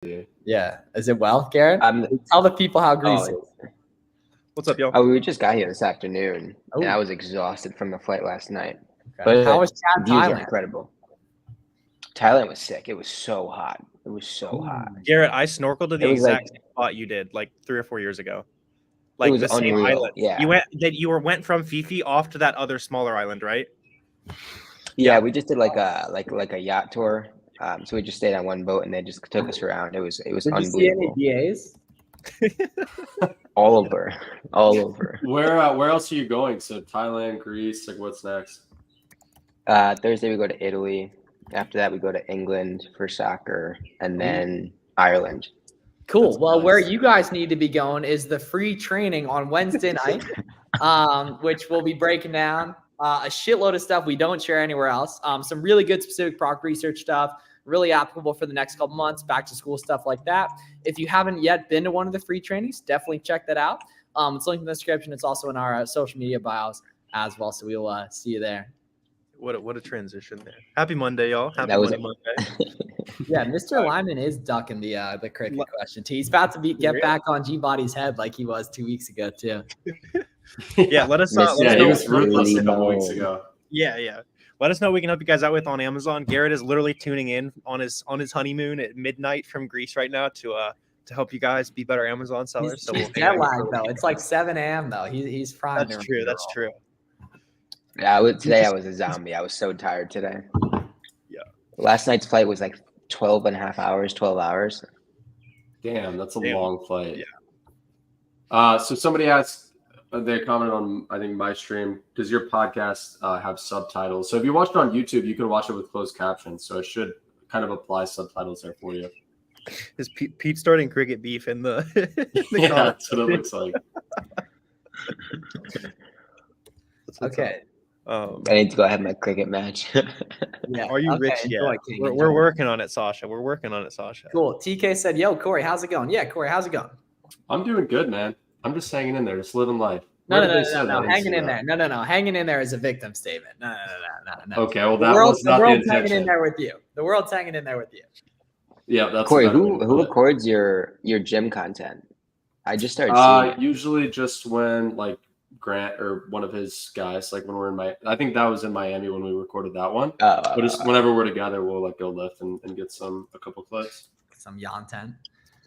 Yeah. Is it well, Garrett? Tell the people how Greece is. What's up, y'all? Oh, we just got here this afternoon, and I Oh. was exhausted from the flight last night. Okay. But How was Chad, views are Thailand? incredible. Thailand was sick. It was so hot. It was so hot. Garrett, I snorkeled in the It was exact same spot you did like 3 or 4 years ago. Like was the same unreal, island. yeah. You went from Fifi off to that other smaller island, right? Yeah, we just did like a yacht tour. So we just stayed on one boat and they just took us around. It was Did you see unbelievable. any DAs? All over. Where else are you going? So Thailand, Greece, like what's next? Thursday we go to Italy. After that we go to England for soccer, and then Ireland. Cool. That's Well, nice. where you guys need to be going is the free training on Wednesday night, which we'll be breaking down a shitload of stuff we don't share anywhere else. Some really good specific product research stuff, really applicable for the next couple months, back to school stuff like that. If you haven't yet been to one of the free trainings, definitely check that out. It's linked in the description. It's also in our social media bios as well. So we'll see you there. What a transition there. Happy Monday, y'all. Happy That was Monday. Yeah, Mr. Lyman is ducking the cricket question too. He's about to get back on G-Body's head like he was 2 weeks ago too. Yeah, let us know. Yeah, he was Really ruthless a couple low. weeks ago. Yeah. Let us know what we can help you guys out with on Amazon. Garrett is literally tuning in on his honeymoon at midnight from Greece right now to help you guys be better Amazon sellers. He's jet lagged though. It's like 7 a.m. though. He's frying. That's true. That's true. Yeah, today I was a zombie. I was so tired today. Yeah. Last night's flight was like 12 hours. Damn, that's a Damn. long flight. Yeah. So somebody asked, they commented on, I think, my stream, does your podcast have subtitles? So if you watch it on YouTube, you can watch it with closed captions. So it should kind of apply subtitles there for you. Is Pete starting cricket beef in the, Yeah, that's what it looks like. Okay. I need to go have my cricket match. Yeah. Are you rich yet? enjoy, King, We're enjoy. working on it, Sasha. We're working on it, Sasha. Cool. TK said, "Yo, Corey, how's it going?" Yeah, Corey, how's it going? I'm doing good, man. I'm just hanging in there, just living life. No, Where did they say no. that? I didn't Hanging see in that. there. No. Hanging in there is a victim statement. No. Okay, well, The that was not the world's hanging in intention. there with you. The world's hanging in there with you. Yeah, that's Corey, a better who way to put it. records your gym content? I just started seeing it. Usually just when like Grant or one of his guys, like when we're in I think that was in Miami when we recorded that one. But just whenever we're together, we'll like go lift and get a couple clips. Some Yon-10.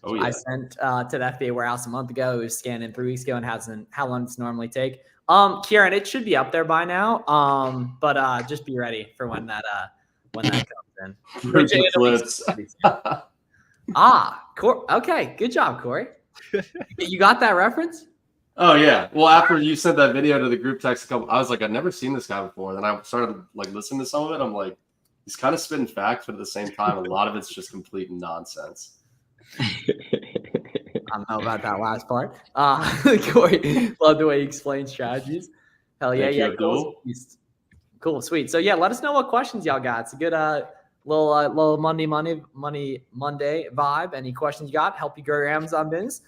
Oh yeah. I sent to the FBA warehouse a month ago. It was scanned in 3 weeks ago and hasn't how long does it normally take. Kieran, it should be up there by now. But just be ready for when that comes in. Fruit the flips. Okay, good job, Corey. You got that reference? Oh yeah. Well, after you sent that video to the group text I was like, I've never seen this guy before. Then I started like listening to some of it. I'm like, he's kind of spitting facts, but at the same time, a lot of it's just complete nonsense. I don't know about that last part. Corey, love the way you explain strategies. Hell yeah, Thank you, yeah. Cool, sweet. So yeah, let us know what questions y'all got. It's a good little Monday vibe. Any questions you got? Help you grow your Amazon business.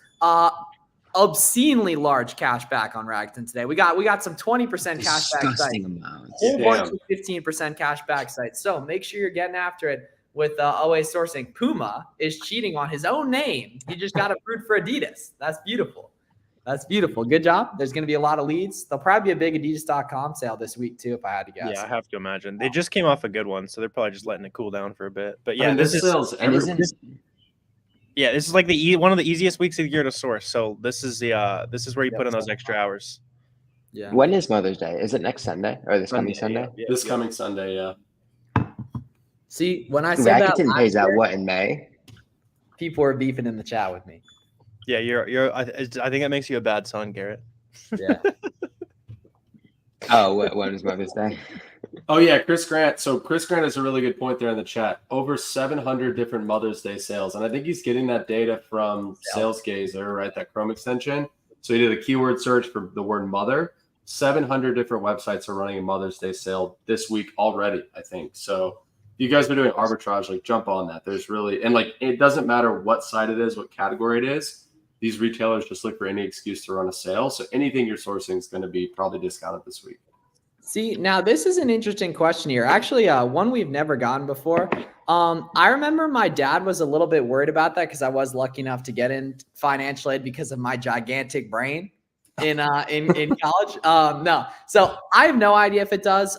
Obscenely large cash back on Rakuten today. We got some 20% cash back sites. Amounts. Whole bunch of 15% cash back sites. So make sure you're getting after it with OA sourcing. Puma is cheating on his own name. He just got approved for Adidas. That's beautiful. Good job. There's going to be a lot of leads. There'll probably be a big Adidas.com sale this week too, if I had to guess. Yeah, I have to imagine. They just came off a good one, so they're probably just letting it cool down for a bit. But yeah, I mean, this sells everywhere. Yeah, this is like one of the easiest weeks of the year to source. So this is where you put in those extra hours. Yeah. When is Mother's Day? Is it next Sunday or this coming Sunday? Yeah, This coming Sunday, yeah. See, when I said that Rakuten last pays out year, what in May? people were beefing in the chat with me. Yeah, I think that makes you a bad son, Garrett. Yeah. Oh, when is Mother's Day? Oh yeah, Chris Grant. So Chris Grant has a really good point there in the chat. Over 700 different Mother's Day sales, and I think he's getting that data from SalesGazer, right? That Chrome extension. So he did a keyword search for the word mother. 700 different websites are running a Mother's Day sale this week already, I think. So you guys been doing arbitrage, like jump on that. There's really, and like it doesn't matter what site it is, what category it is. These retailers just look for any excuse to run a sale. So anything you're sourcing is going to be probably discounted this week. See, now this is an interesting question here. Actually, one we've never gotten before. I remember my dad was a little bit worried about that because I was lucky enough to get in financial aid because of my gigantic brain in college. No, so I have no idea if it does.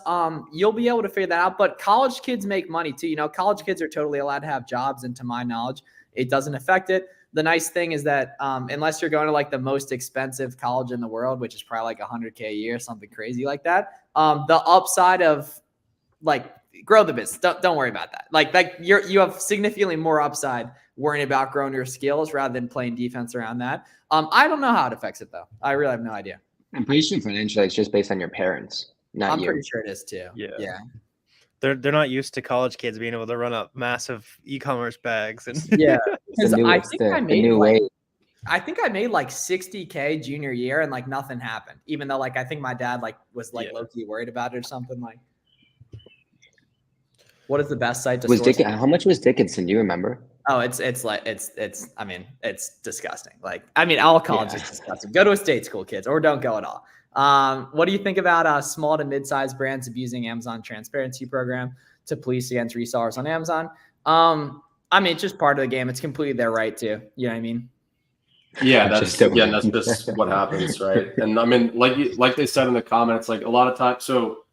You'll be able to figure that out. But college kids make money too. College kids are totally allowed to have jobs, and to my knowledge, it doesn't affect it. The nice thing is that unless you're going to like the most expensive college in the world, which is probably like $100K a year, something crazy like that, the upside of like grow the business, don't worry about that. Like you have significantly more upside worrying about growing your skills rather than playing defense around that. I don't know how it affects it though. I really have no idea. I'm pretty sure financially it's just based on your parents, not I'm you. pretty sure it is too. Yeah. They're not used to college kids being able to run up massive e-commerce bags and Yeah. It's the new, I it's think the, I the made new like way. I think I made like 60K junior year and like nothing happened. Even though like I think my dad like was like low-key worried about it or something. Like, what is the best site to source? How much was Dickinson? Do you remember? Oh, it's I mean, it's disgusting. Like, I mean, all college is disgusting. Go to a state school, kids, or don't go at all. What do you think about small to mid-sized brands abusing Amazon transparency program to police against resellers on Amazon? I mean, it's just part of the game. It's completely their right to. You know what I mean? Yeah, that's just what happens, right? And I mean, like they said in the comments, like a lot of times. So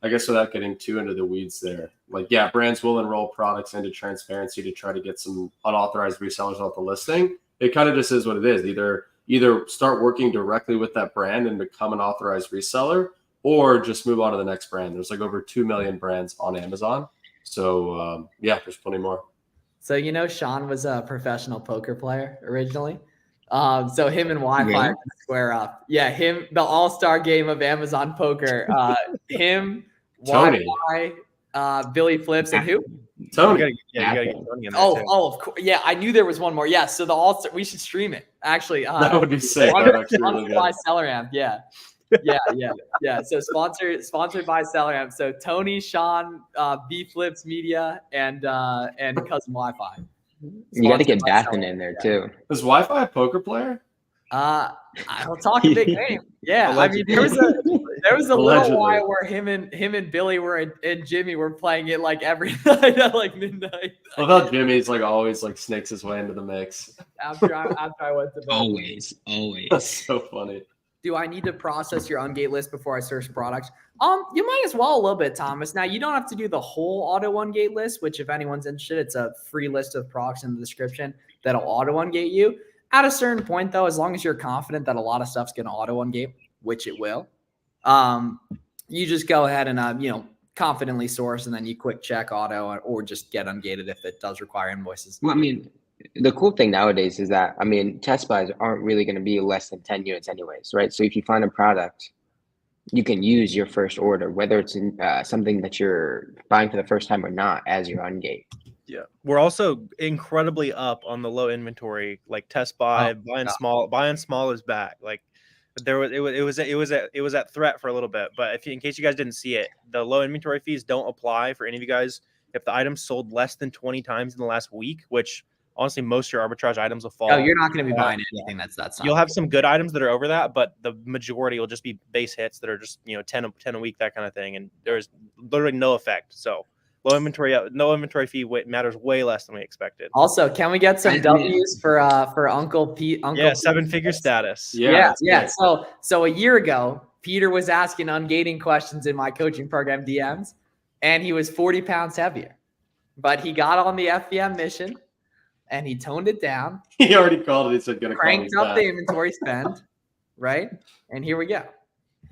I guess without getting too into the weeds there, like, yeah, brands will enroll products into transparency to try to get some unauthorized resellers off the listing. It kind of just is what it is. Either start working directly with that brand and become an authorized reseller, or just move on to the next brand. There's like over 2 million brands on Amazon. So yeah, there's plenty more. So, Sean was a professional poker player originally. So him and Wi-Fi are gonna square up. Yeah, the all-star game of Amazon poker. Him, Tony. Wi-Fi, Billy Flips, and who? Tony. You gotta get Tony in there too. Of course. Yeah, I knew there was one more. Yeah, so the all-star, we should stream it. Actually, that would be sick. That would actually really by Selleramp. Yeah. So sponsored by Selleramp. So Tony, Sean, B Flips Media, and Cousin Wi-Fi. You got to get Bathan in there too. Is Wi-Fi a poker player? I'll talk a big game. Yeah, allegedly. I mean there was a little while where him and Billy and Jimmy were playing it like every night at like midnight. I love how Jimmy's like always like snakes his way into the mix. After I went to bed. Always. That's so funny. Do I need to process your ungate list before I search products? You might as well a little bit, Thomas. Now, you don't have to do the whole auto ungate list, which if anyone's interested, it's a free list of products in the description that'll auto ungate you. At a certain point, though, as long as you're confident that a lot of stuff's going to auto ungate, which it will, you just go ahead and confidently source, and then you quick check auto or just get ungated if it does require invoices. Well, I mean, the cool thing nowadays is that, I mean, test buys aren't really going to be less than 10 units anyways, right? So if you find a product, you can use your first order, whether it's in, something that you're buying for the first time or not, as your ungate. Yeah, we're also incredibly up on the low inventory, like test buy, buying small is back. Like it was at threat for a little bit, but in case you guys didn't see it, the low inventory fees don't apply for any of you guys if the item sold less than 20 times in the last week, which honestly, most of your arbitrage items will fall. Oh, you're not going to be buying anything that's You'll have some good items that are over that, but the majority will just be base hits that are just 10 a week, that kind of thing, and there's literally no effect. So no inventory fee matters way less than we expected. Also, can we get some W's for Uncle Pete? Yeah, 7-figure status. Yeah. So a year ago, Peter was asking ungating questions in my coaching program DMs, and he was 40 pounds heavier, but he got on the FBM mission. And he toned it down. He already called it. He said, cranked up the inventory spend, right? And here we go.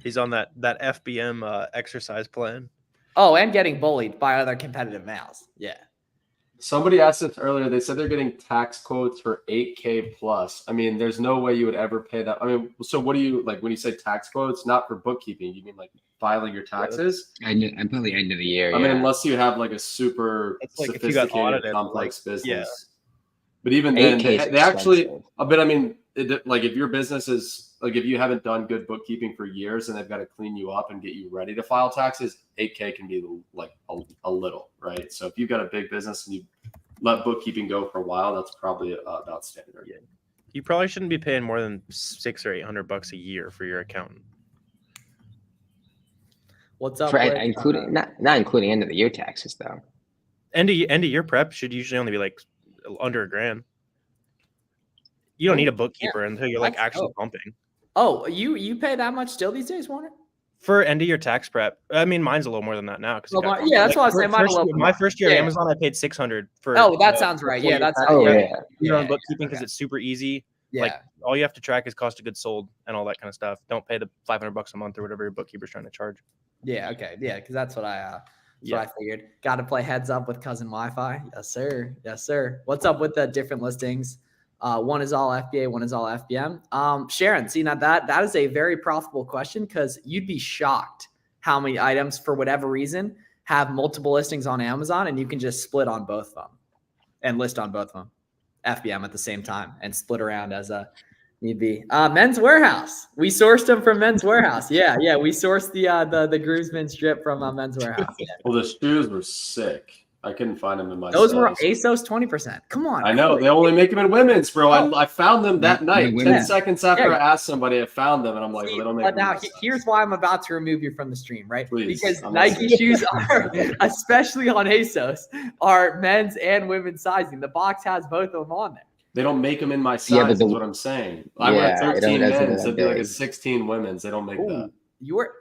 He's on that FBM exercise plan. Oh, and getting bullied by other competitive males. Yeah. Somebody asked this earlier. They said they're getting tax quotes for 8K plus. I mean, there's no way you would ever pay that. I mean, so what do you like when you say tax quotes? Not for bookkeeping. You mean like filing your taxes? I'm probably end of the year. I mean, unless you have like a super sophisticated, complex business. Yeah. But even then, they actually, but I mean, like if your business is like, if you haven't done good bookkeeping for years and they've got to clean you up and get you ready to file taxes, 8K can be like a little, right? So if you've got a big business and you let bookkeeping go for a while, that's probably about standard. Yeah. You probably shouldn't be paying more than $600 or $800 a year for your accountant. What's up? For with, including not including end of the year taxes though. End of year prep should usually only be like under $1,000. You don't need a bookkeeper until you're like That's actually dope. pumping. Oh, you pay that much still these days, Warner? For end of year tax prep, I mean, mine's a little more than that now. Yeah, that's what I was saying. My first year of Amazon, I paid $600 for. Oh, that sounds right. Yeah, that's your own bookkeeping because it's super easy. Yeah. Like all you have to track is cost of goods sold and all that kind of stuff. Don't pay the $500 a month or whatever your bookkeeper's trying to charge. Yeah. Okay. Yeah, because that's what I figured. Got to play heads up with cousin Wi-Fi. Yes, sir. Yes, sir. What's up with the different listings? One is all FBA, one is all FBM. Sharon, see, now that is a very profitable question because you'd be shocked how many items, for whatever reason, have multiple listings on Amazon, and you can just split on both of them and list on both of them, FBM at the same time, and split around as a need be. Men's Warehouse. We sourced them from Men's Warehouse. Yeah, we sourced the groomsmen strip from Men's Warehouse. Yeah. Well, the shoes were sick. I couldn't find them in my Those size. were ASOS 20%. Come on. I know. They only make them in women's, bro. I found them that night. 10 seconds after I asked somebody, I found them, and I'm like, well, they don't make them. Now, here's why I'm about to remove you from the stream, right? Please, because Nike shoes are, especially on ASOS, are men's and women's sizing. The box has both of them on there. They don't make them in my size, is what I'm saying. I wear 13 men's. It'd be like a 16 women's. They don't make that. You're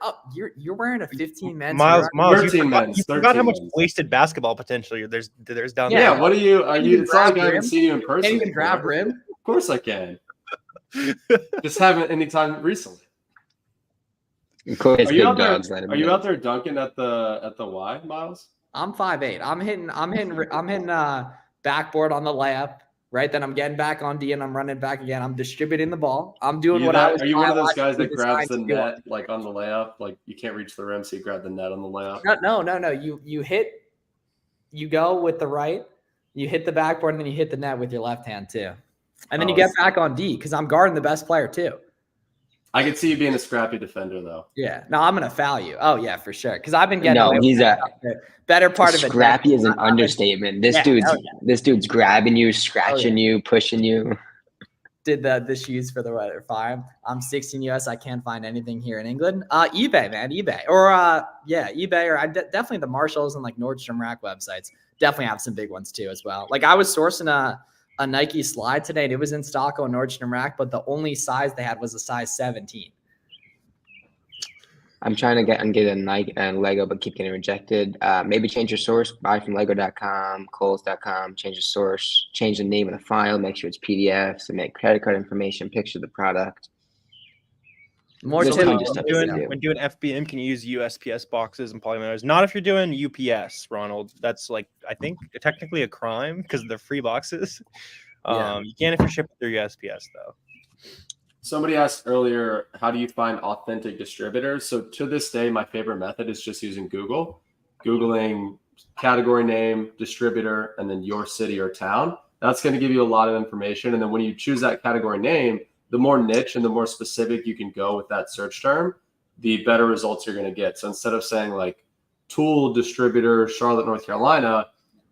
wearing a 15 men's. Miles, 13 men's. You forgot how much wasted basketball potential there's down there. Yeah, what are you? It's not like I haven't seen you in person. Can you even grab rim? Of course I can. Just haven't any time recently. Are you out there dunking at the Y, Miles? I'm 5'8". I'm hitting backboard on the layup. Right, then I'm getting back on D and I'm running back again. I'm distributing the ball. I'm doing Are you one of those guys that grabs the net like on the layup? Like you can't reach the rim, so you grab the net on the layup? No. You go with the right, you hit the backboard, and then you hit the net with your left hand too. And then you get back on D because I'm guarding the best player too. I could see you being a scrappy defender though. Yeah. No, I'm gonna foul you. Oh yeah, for sure. Because I've been getting he's a better part of it. Scrappy is an understatement. This dude's grabbing you, scratching you, pushing you. Did the shoes for the weather fine. I'm 16 US. I can't find anything here in England. eBay, man, eBay. Or eBay, or definitely the Marshalls and like Nordstrom Rack websites. Definitely have some big ones too as well. Like I was sourcing a Nike slide today, and it was in stock on Nordstrom Rack, but the only size they had was a size 17. I'm trying to get a Nike and Lego, but keep getting rejected. Maybe change your source. Buy from Lego.com, Kohl's.com. Change the source. Change the name of the file. Make sure it's PDF. Submit credit card information. Picture of the product. More when doing FBM, can you use USPS boxes and polymailers? Not if you're doing UPS, Ronald. That's like I think technically a crime because they're free boxes. You can if you're shipping through USPS though. Somebody asked earlier, how do you find authentic distributors? So to this day, my favorite method is just using Google, Googling category name, distributor, and then your city or town. That's going to give you a lot of information. And then when you choose that category name, the more niche and the more specific you can go with that search term, the better results you're going to get. So instead of saying like tool distributor, Charlotte, North Carolina,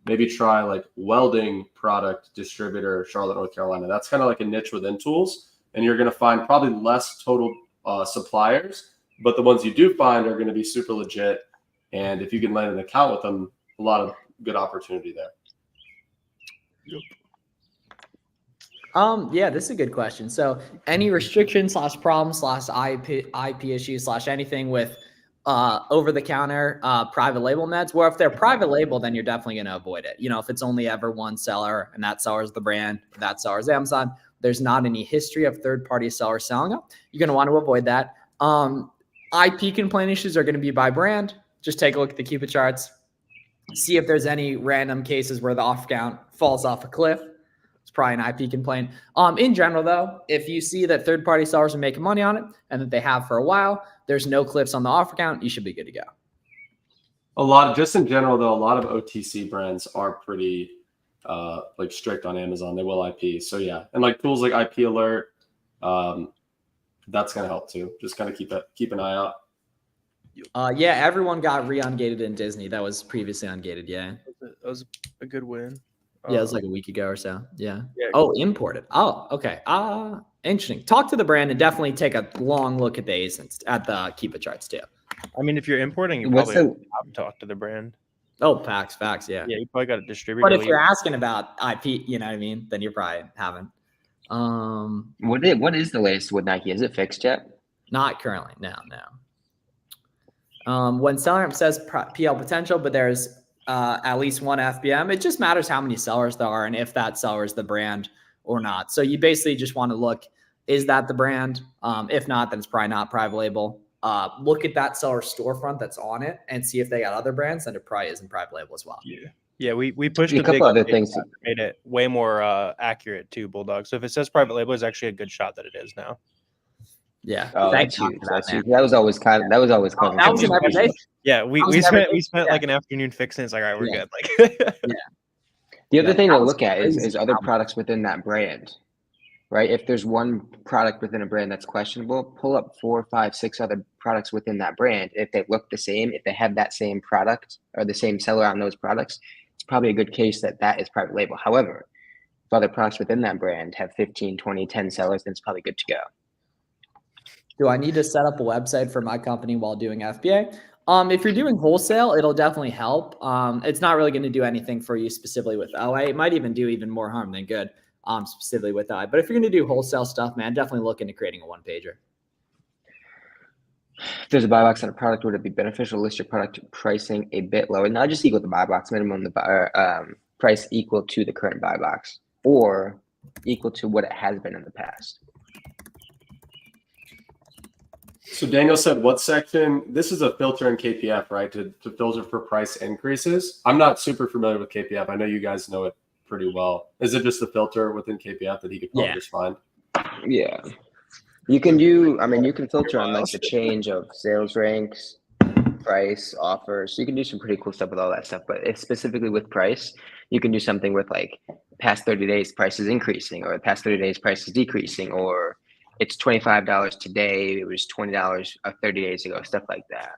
maybe try like welding product distributor, Charlotte, North Carolina. That's kind of like a niche within tools. And you're going to find probably less total suppliers, but the ones you do find are going to be super legit. And if you can land an account with them, a lot of good opportunity there. Yeah, this is a good question. So any restrictions / problems / IP issues / anything with over-the-counter private label meds, where if they're private label, then you're definitely going to avoid it. You know, if it's only ever one seller and that seller's the brand, that seller's Amazon, there's not any history of third-party sellers selling them, you're going to want to avoid that. IP complaint issues are going to be by brand. Just take a look at the Cupid charts. See if there's any random cases where the off count falls off a cliff. It's probably an IP complaint. In general, though, if you see that third-party sellers are making money on it and that they have for a while, there's no cliffs on the offer count, you should be good to go. Just in general, though, a lot of OTC brands are pretty like strict on Amazon. They will IP. So yeah. And like tools like IP Alert, that's going to help too. Just kind of keep an eye out. Yeah, everyone got re-ungated in Disney. That was previously ungated. Yeah. That was a good win. Yeah, it was like a week ago or so. Yeah. Oh, imported. Oh, okay. Interesting. Talk to the brand and definitely take a long look at the ASINs, at the Keep It charts too. I mean, if you're importing, you What's probably the have to talk to the brand. Oh, facts, yeah. Yeah, you probably got a distributor. But if you're asking about IP, you know what I mean, then you probably haven't. what is the latest with Nike? Is it fixed yet? Not currently, no. When seller says PL potential, but there's at least one FBM, it just matters how many sellers there are and if that seller is the brand or not. So you basically just want to look, is that the brand? If not, then it's probably not private label. Look at that seller storefront that's on it and see if they got other brands, then it probably isn't private label as well. Yeah, we pushed A couple other things that made it way more accurate too, Bulldog. So if it says private label, it's actually a good shot that it is now. Yeah, Oh, that's huge. That's huge. That was always kind of that was an everyday. Yeah, we spent like an afternoon fixing. It's like, all right, we're good. Like, The other thing to look at is other products within that brand, right? If there's one product within a brand that's questionable, pull up 4, 5, 6 other products within that brand. If they look the same, if they have that same product or the same seller on those products, it's probably a good case that is private label. However, if other products within that brand have 15, 20, 10 sellers, then it's probably good to go. Do I need to set up a website for my company while doing FBA? If you're doing wholesale, it'll definitely help. It's not really going to do anything for you specifically with OA. It might even do even more harm than good, specifically with OA. But if you're going to do wholesale stuff, man, definitely look into creating a one-pager. If there's a buy box on a product, would it be beneficial to list your product pricing a bit lower? Not just equal to buy box minimum, the price equal to the current buy box or equal to what it has been in the past. So Daniel said, what section? This is a filter in KPF, right? To filter for price increases. I'm not super familiar with KPF. I know you guys know it pretty well. Is it just a filter within KPF that he could probably just find? Yeah. You can do, I mean, you can filter on like the change of sales ranks, price, offers. So you can do some pretty cool stuff with all that stuff. But if specifically with price, you can do something with like past 30 days price is increasing, or the past 30 days price is decreasing, or it's $25 today, it was $20 30 days ago, stuff like that.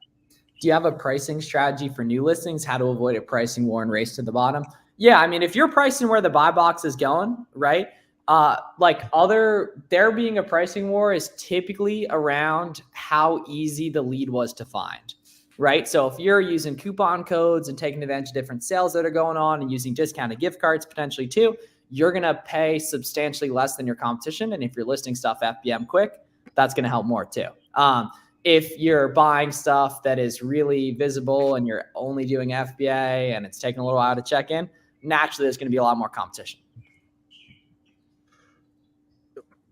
Do you have a pricing strategy for new listings? How to avoid a pricing war and race to the bottom? Yeah, I mean, if you're pricing where the buy box is going, right? There being a pricing war is typically around how easy the lead was to find, right? So if you're using coupon codes and taking advantage of different sales that are going on and using discounted gift cards potentially too, you're going to pay substantially less than your competition. And if you're listing stuff FBM quick, that's going to help more too. If you're buying stuff that is really visible and you're only doing FBA and it's taking a little while to check in, naturally there's going to be a lot more competition.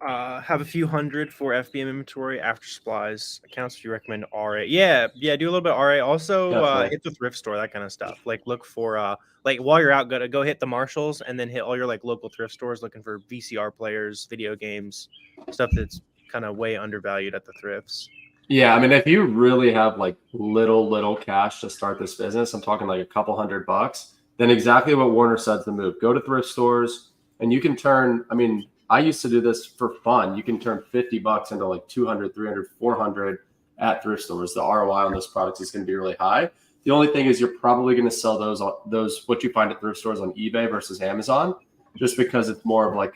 Have a few hundred for FBM inventory after supplies accounts. If you recommend RA, yeah, do a little bit of RA. Also, hit the thrift store, that kind of stuff. Like look for like while you're out, go hit the Marshalls and then hit all your like local thrift stores looking for VCR players, video games, stuff that's kind of way undervalued at the thrifts. Yeah, I mean, if you really have like little cash to start this business, I'm talking like a couple $100, then exactly what Warner said's the move. Go to thrift stores and you can turn, I mean, I used to do this for fun. You can turn $50 into like 200, 300, 400 at thrift stores. The ROI on those products is going to be really high. The only thing is you're probably going to sell those what you find at thrift stores on eBay versus Amazon, just because it's more of like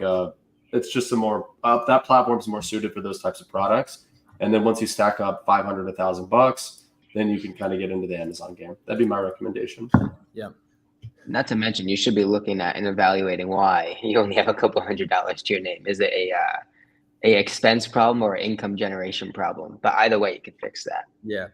it's just a more that platform is more suited for those types of products. And then once you stack up $500, $1,000, then you can kind of get into the Amazon game. That'd be my recommendation. Yeah. Not to mention, you should be looking at and evaluating why you only have a couple $100 to your name. Is it a expense problem or an income generation problem? But either way, you can fix that. Yeah.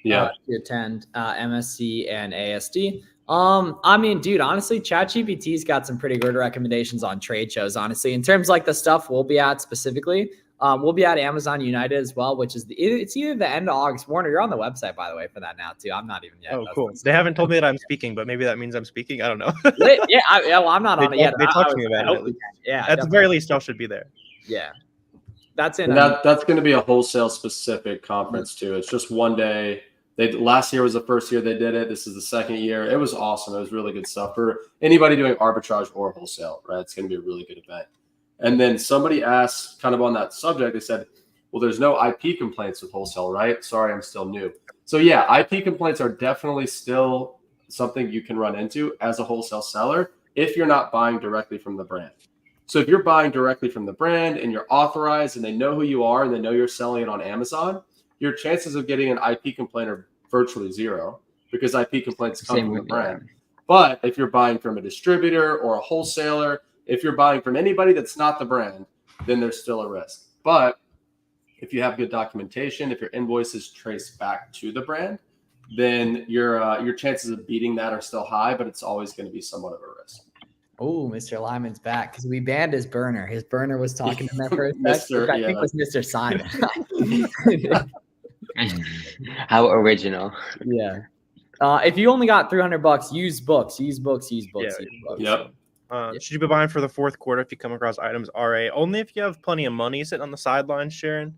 Yeah. You attend MSc and ASD. I mean, dude, honestly, ChatGPT's got some pretty good recommendations on trade shows, honestly. In terms of like the stuff we'll be at specifically, we'll be at Amazon United as well, which is it's either the end of August. Warner, you're on the website, by the way, for that now too. I'm not even yet. Oh, cool. They haven't told me that I'm speaking, but maybe that means I'm speaking. I don't know. Well, I'm not on it yet. They talked to me about it. Yeah. At the very least, y'all should be there. Yeah. That's it. That's going to be a wholesale specific conference too. It's just one day. Last year was the first year they did it. This is the second year. It was awesome. It was really good stuff for anybody doing arbitrage or wholesale, right? It's going to be a really good event. And then somebody asked kind of on that subject, they said, well, there's no IP complaints with wholesale, right? Sorry, I'm still new. So yeah, IP complaints are definitely still something you can run into as a wholesale seller if you're not buying directly from the brand. So if you're buying directly from the brand and you're authorized and they know who you are and they know you're selling it on Amazon, your chances of getting an IP complaint are virtually zero because IP complaints come from the brand. But if you're buying from a distributor or a wholesaler, if you're buying from anybody that's not the brand, then there's still a risk. But if you have good documentation, if your invoices trace back to the brand, then your chances of beating that are still high, but it's always going to be somewhat of a risk. Oh, Mr. Lyman's back because we banned his burner. His burner was talking to him for a sec, Mr. which I yeah. think was Mr. Simon. How original. Yeah. If you only got $300, use books. Use books. Yeah. Use books. Yep. Should you be buying for the fourth quarter if you come across items RA? Only if you have plenty of money sitting on the sidelines, Sharon.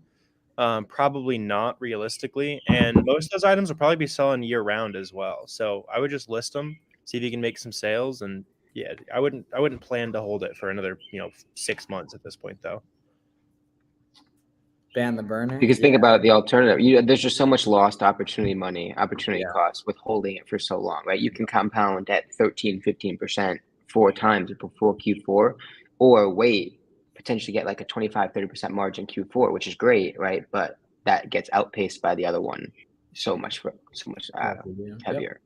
Probably not realistically. And most of those items will probably be selling year round as well. So I would just list them, see if you can make some sales. And yeah, I wouldn't plan to hold it for another 6 months at this point though. Ban the burner. Because think about the alternative. There's just so much lost opportunity cost with holding it for so long, right? You can compound at 13, 15% 4 times before Q4, or wait, potentially get like a 25, 30% margin Q4, which is great, right? But that gets outpaced by the other one so much heavier.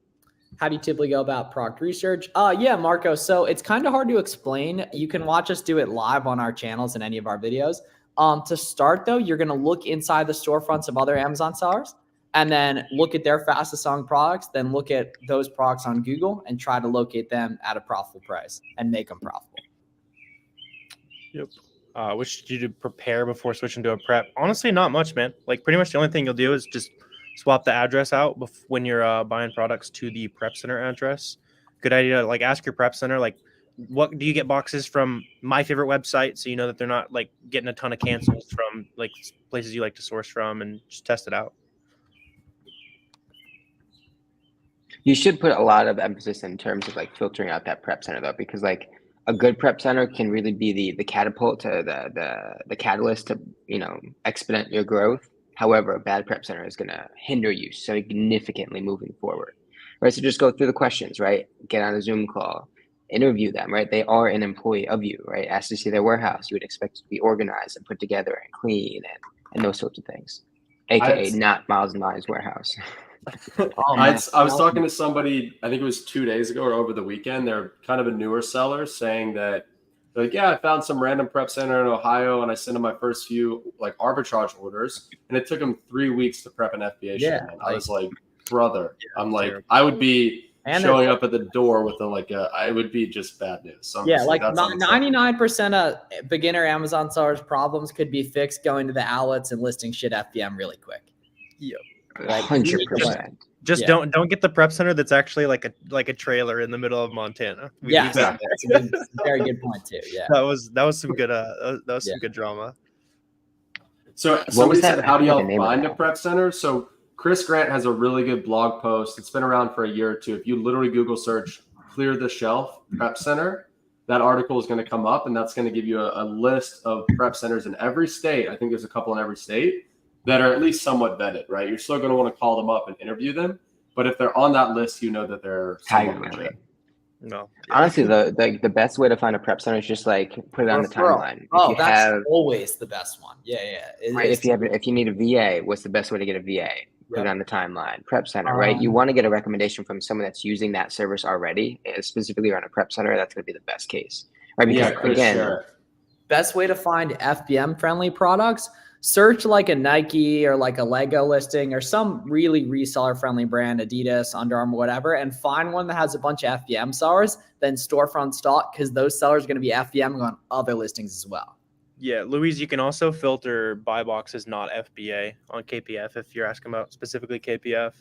How do you typically go about product research? Yeah, Marco. So it's kind of hard to explain. You can watch us do it live on our channels in any of our videos. To start, though, you're going to look inside the storefronts of other Amazon sellers and then look at their fastest selling products, then look at those products on Google and try to locate them at a profitable price and make them profitable. Yep. What should you do prepare before switching to a prep? Honestly, not much, man. Like pretty much the only thing you'll do is just swap the address out when you're buying products to the prep center address. Good idea. Like ask your prep center, like, what do you get boxes from my favorite website, so you know that they're not like getting a ton of cancels from like places you like to source from, and just test it out. You should put a lot of emphasis in terms of like filtering out that prep center though, because like a good prep center can really be the catapult to the catalyst to expedite your growth. However, a bad prep center is going to hinder you significantly moving forward, right? So just go through the questions, right? Get on a Zoom call. Interview them, right? They are an employee of you, right? Ask to see their warehouse. You would expect it to be organized and put together and clean and those sorts of things, aka not Miles and Miles warehouse. I was talking to somebody, I think it was 2 days ago or over the weekend. They're kind of a newer seller saying that, like, yeah, I found some random prep center in Ohio and I sent them my first few like arbitrage orders, and it took them 3 weeks to prep an FBA shipment. I was like, brother, I'm like, I would be showing up at the door with it would be just bad news. So yeah, like 99% of beginner Amazon sellers' problems could be fixed going to the outlets and listing shit FBM really quick. Yep. Like 100%. Just don't get the prep center that's actually like a trailer in the middle of Montana. That's a very good point too. Yeah, that was some good some good drama. So somebody said, how do y'all find a prep center? So Chris Grant has a really good blog post. It's been around for a year or two. If you literally Google search "clear the shelf prep center," that article is going to come up, and that's going to give you a list of prep centers in every state. I think there's a couple in every state that are at least somewhat vetted, right? You're still going to want to call them up and interview them, but if they're on that list, you know that they're legit. No, honestly, the best way to find a prep center is just like put it on the timeline. That's always the best one. Yeah. Right. If you need a VA, what's the best way to get a VA? Put it on the timeline. Prep center, right? You want to get a recommendation from someone that's using that service already, specifically around a prep center. That's going to be the best case, right? Because best way to find FBM friendly products. Search like a Nike or like a Lego listing or some really reseller friendly brand, Adidas, Under Armour, whatever, and find one that has a bunch of FBM sellers, then storefront stock, because those sellers are going to be FBM on other listings as well. Yeah, Louise, you can also filter buy boxes not FBA on KPF if you're asking about specifically KPF.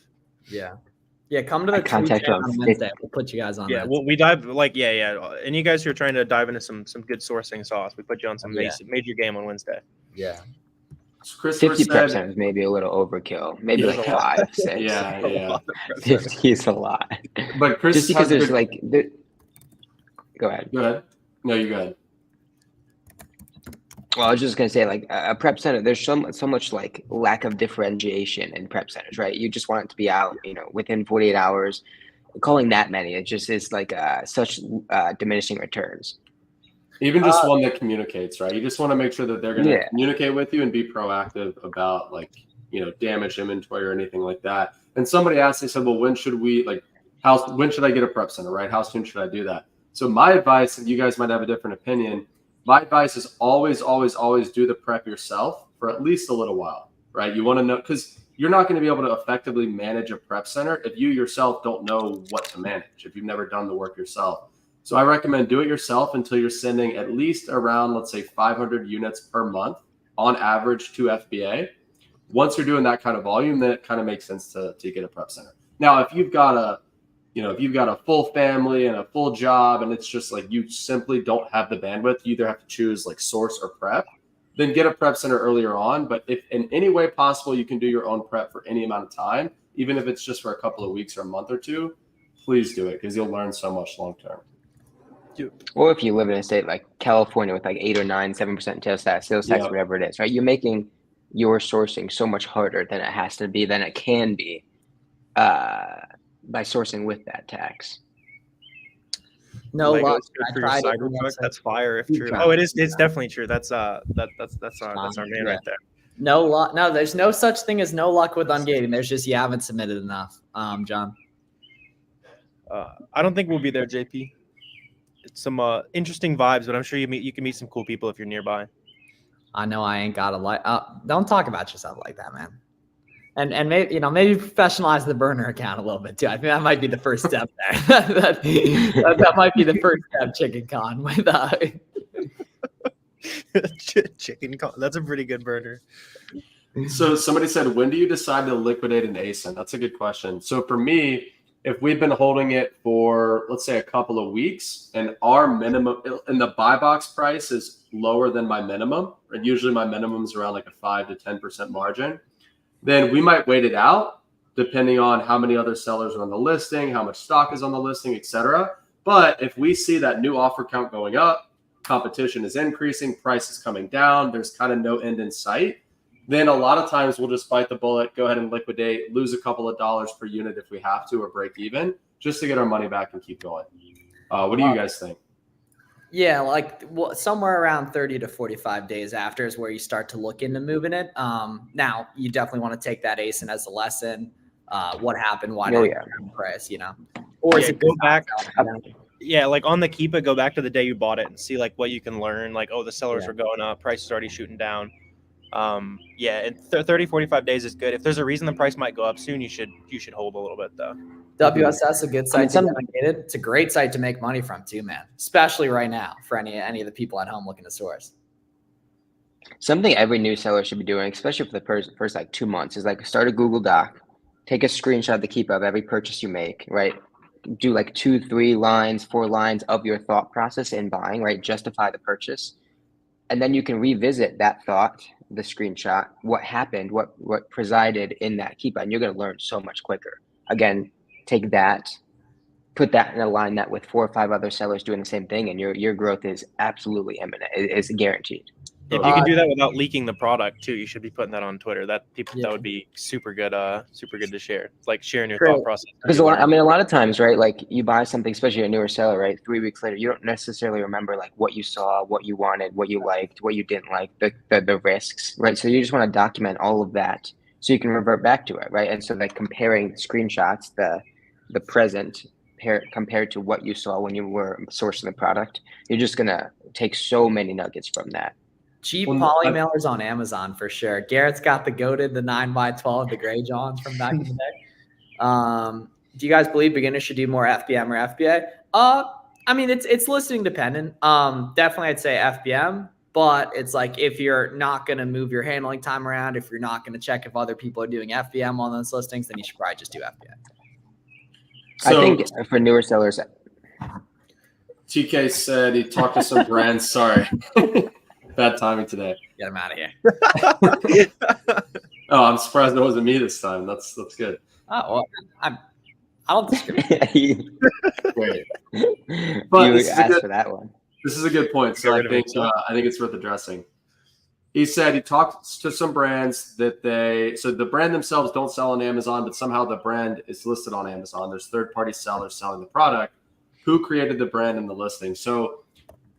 Yeah. Yeah, come to the contact on Wednesday. We'll put you guys on. Yeah, well, we dive and you guys who are trying to dive into some good sourcing sauce, we put you on some major game on Wednesday. Yeah. So 50 prep centers may be a little overkill. Maybe like 5, 6. Yeah. 50 is a lot. But Chris, just because there's go ahead. Go ahead. No, you go ahead. Well, I was just gonna say, like a prep center, there's so much like lack of differentiation in prep centers, right? You just want it to be out, within 48 hours. Calling that many, it just is like such diminishing returns. Even just one that communicates, right? You just want to make sure that they're going to communicate with you and be proactive about like damaged inventory or anything like that. And somebody asked, they said, well, when should I get a prep center, right? How soon should I do that? So my advice, and you guys might have a different opinion, my advice is always, always, always do the prep yourself for at least a little while, right? You want to know, because you're not going to be able to effectively manage a prep center if you yourself don't know what to manage, if you've never done the work yourself. So I recommend do it yourself until you're sending at least around, let's say, 500 units per month on average to FBA. Once you're doing that kind of volume, then it kind of makes sense to get a prep center. Now, if you've got a full family and a full job, and it's just like you simply don't have the bandwidth, you either have to choose like source or prep, then get a prep center earlier on. But if in any way possible you can do your own prep for any amount of time, even if it's just for a couple of weeks or a month or two, please do it, because you'll learn so much long term. Or if you live in a state like California with like 8 or 9, 7% sales tax, whatever it is, right? You're making your sourcing so much harder than it can be by sourcing with that tax. No Legos luck. good I for your tried it cider and truck. it's That's fire if true. tried. Oh, it's definitely true. That's our man right there. No luck. No, there's no such thing as no luck with ungating. There's just you haven't submitted enough, John. I don't think we'll be there, JP. It's some interesting vibes, but I'm sure you can meet some cool people if you're nearby. I know I ain't got a light. Don't talk about yourself like that, man. And maybe maybe professionalize the burner account a little bit too. I think that might be the first step there. that might be the first step, Chicken Con. With Chicken Con. That's a pretty good burner. So somebody said, when do you decide to liquidate an ASIN? That's a good question. So for me, if we've been holding it for, let's say, a couple of weeks, and our minimum and the buy box price is lower than my minimum, and usually my minimum is around like a 5 to 10% margin, then we might wait it out depending on how many other sellers are on the listing, how much stock is on the listing, etc. But if we see that new offer count going up, competition is increasing, price is coming down, there's kind of no end in sight, then a lot of times we'll just bite the bullet, go ahead and liquidate, lose a couple of dollars per unit if we have to, or break even, just to get our money back and keep going. What do you guys think? Yeah, like somewhere around 30 to 45 days after is where you start to look into moving it. Now, you definitely want to take that ASIN as a lesson. What happened? Why did it price? Or is it go back? Yeah, like on the Keepa, go back to the day you bought it and see like what you can learn. Like, the sellers were going up, price is already shooting down. And 30, 45 days is good. If there's a reason the price might go up soon, you should hold a little bit though. WSS a good site to get ungated. It's a great site to make money from too, man. Especially right now for any of the people at home looking to source. Something every new seller should be doing, especially for the first like 2 months, is like start a Google Doc, take a screenshot of the Keepa of every purchase you make, right? Do like 2, 3 lines, 4 lines of your thought process in buying, right? Justify the purchase. And then you can revisit that thought, the screenshot, what happened, what presided in that Keepa, and you're going to learn so much quicker. Again, take that, put that and align that with 4 or 5 other sellers doing the same thing, and your growth is absolutely imminent. It's guaranteed. If you can do that without leaking the product too, you should be putting that on Twitter. That would be super good to share. It's like sharing your thought process. Because a lot of times, right? Like you buy something, especially a newer seller, right? 3 weeks later, you don't necessarily remember like what you saw, what you wanted, what you liked, what you didn't like, the risks, right? So you just want to document all of that so you can revert back to it, right? And so like comparing screenshots, the present compared to what you saw when you were sourcing the product, you're just gonna take so many nuggets from that. Cheap poly mailers on Amazon for sure. Garrett's got the goated, the 9x12, the gray Johns from back in the day. Do you guys believe beginners should do more FBM or FBA? I mean, it's listing dependent. Definitely I'd say FBM, but it's like if you're not going to move your handling time around, if you're not going to check if other people are doing FBM on those listings, then you should probably just do FBA. So, I think for newer sellers, TK said he talked to some brands. Sorry. Bad timing today. Get him out of here. Oh, I'm surprised it wasn't me this time. That's good. Oh, well, I don't discriminate. Great. But you asked for that one. This is a good point. So I think it's worth addressing. He said he talked to some brands that the brand themselves don't sell on Amazon, but somehow the brand is listed on Amazon. There's third-party sellers selling the product. Who created the brand and the listing? So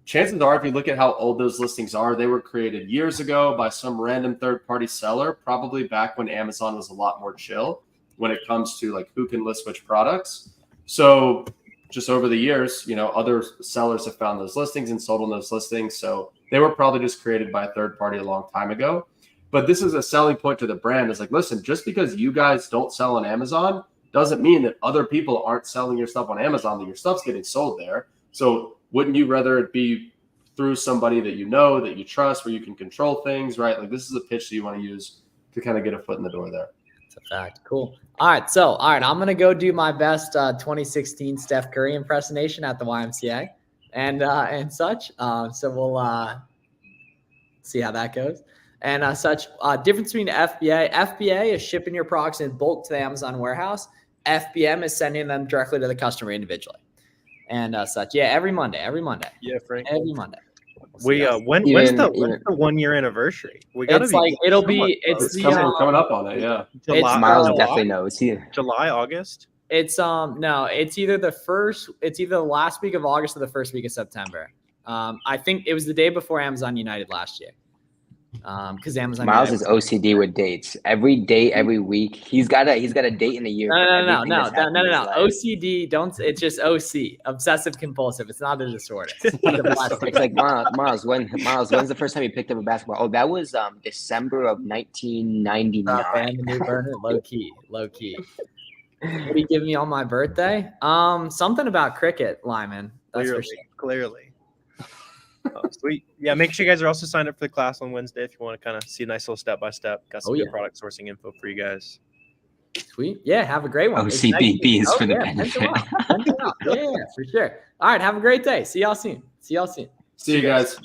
chances are, if you look at how old those listings are, they were created years ago by some random third-party seller, probably back when Amazon was a lot more chill when it comes to like who can list which products. So just over the years, other sellers have found those listings and sold on those listings. So they were probably just created by a third party a long time ago. But this is a selling point to the brand. It's like, listen, just because you guys don't sell on Amazon doesn't mean that other people aren't selling your stuff on Amazon, that your stuff's getting sold there. So wouldn't you rather it be through somebody that that you trust, where you can control things, right? Like this is a pitch that you want to use to kind of get a foot in the door there. It's a fact. Cool. All right. I'm going to go do my best 2016 Steph Curry impersonation at the YMCA and such. So we'll see how that goes. And such difference between FBA. FBA is shipping your products in bulk to the Amazon warehouse. FBM is sending them directly to the customer individually. And such. Yeah, every Monday. Yeah, Frank. Every Monday. When's the 1 year anniversary? We got to It's like it'll be. It's coming up on it. Yeah. July, Miles definitely knows. July, August. It's no. It's either the last week of August or the first week of September. I think it was the day before Amazon United last year. Because Amazon Miles United is OCD with dates. Every day, every week, he's got a date in a year. No. OCD, don't. It's just OC, obsessive compulsive. It's not a disorder. It's like Miles. When's the first time you picked up a basketball? Oh, that was December of 1999. And the new burner, low key. What do you give me on my birthday? Something about cricket, Lyman. That's for sure. Clearly. Oh, sweet. Yeah, make sure you guys are also signed up for the class on Wednesday if you want to kind of see a nice little step-by-step. Got some good product sourcing info for you guys. Sweet. Yeah, have a great one. OCBB is for the benefit. Yeah, for sure. All right, have a great day. See y'all soon. See you guys.